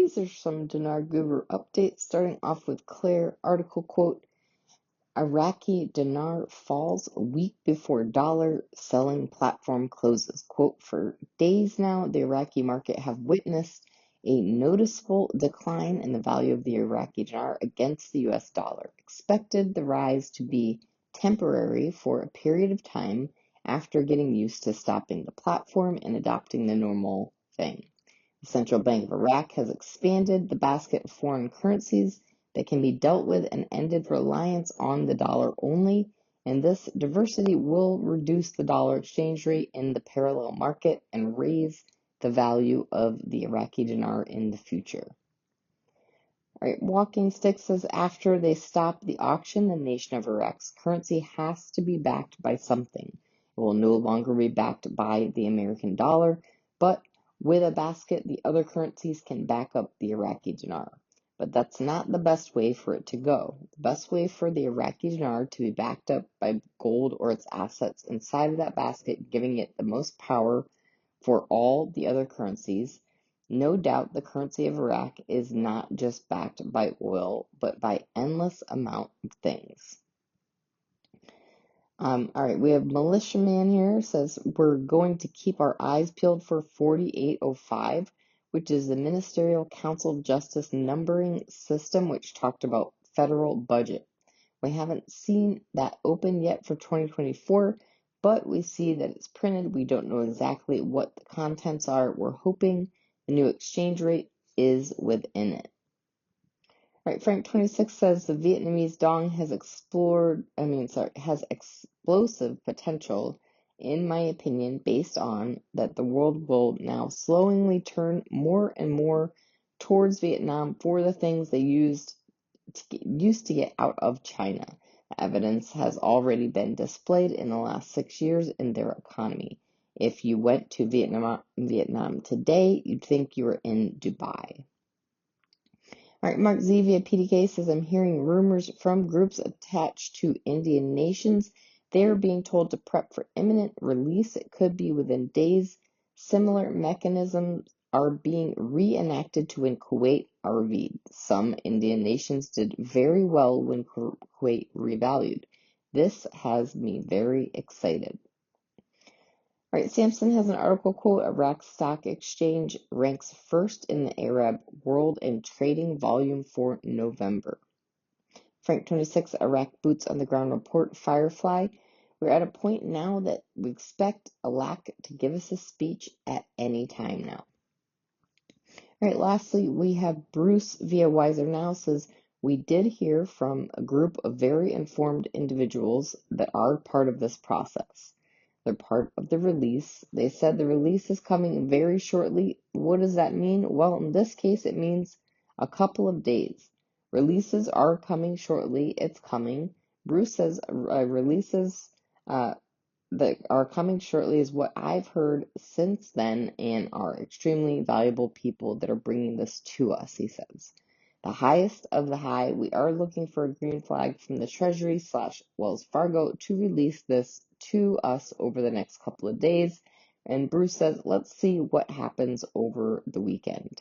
These are some Dinar Guru updates, starting off with Claire. Article quote, Iraqi dinar falls a week before dollar selling platform closes. Quote, for days now, the Iraqi market have witnessed a noticeable decline in the value of the Iraqi dinar against the US dollar. Expected the rise to be temporary for a period of time after getting used to stopping the platform and adopting the normal thing. The Central Bank of Iraq has expanded the basket of foreign currencies that can be dealt with and ended reliance on the dollar only, and this diversity will reduce the dollar exchange rate in the parallel market and raise the value of the Iraqi dinar in the future. All right, Walking Stick says after they stop the auction, the nation of Iraq's currency has to be backed by something. It will no longer be backed by the American dollar, but with a basket, the other currencies can back up the Iraqi dinar. But that's not the best way for it to go. The best way for the Iraqi dinar to be backed up by gold or its assets inside of that basket, giving it the most power for all the other currencies. No doubt the currency of Iraq is not just backed by oil, but by endless amount of things. All right, we have Militiaman here says we're going to keep our eyes peeled for 4805, which is the Ministerial Council of Justice numbering system, which talked about federal budget. We haven't seen that open yet for 2024, but we see that it's printed. We don't know exactly what the contents are. We're hoping the new exchange rate is within it. All right, Frank 26 says the Vietnamese dong has has explosive potential, in my opinion, based on that the world will now slowly turn more and more towards Vietnam for the things they used to get out of China. The evidence has already been displayed in the last 6 years in their economy. If you went to Vietnam today, you'd think you were in Dubai. All right, Mark Z via PDK says, I'm hearing rumors from groups attached to Indian nations. They are being told to prep for imminent release. It could be within days. Similar mechanisms are being reenacted to when Kuwait RV'd. Some Indian nations did very well when Kuwait revalued. This has me very excited. All right, Samson has an article quote, Iraq Stock Exchange ranks first in the Arab world in trading volume for November. Frank 26, Iraq Boots on the Ground report, Firefly. We're at a point now that we expect Iraq to give us a speech at any time now. All right, lastly, we have Bruce via Wiser Now says, we did hear from a group of very informed individuals that are part of this process. They're part of the release. They said the release is coming very shortly. What does that mean? Well, in this case, it means a couple of days. Releases are coming shortly. It's coming. Bruce says releases that are coming shortly is what I've heard since then and are extremely valuable people that are bringing this to us, he says. The highest of the high, we are looking for a green flag from the Treasury / Wells Fargo to release this to us over the next couple of days. And Bruce says, let's see what happens over the weekend.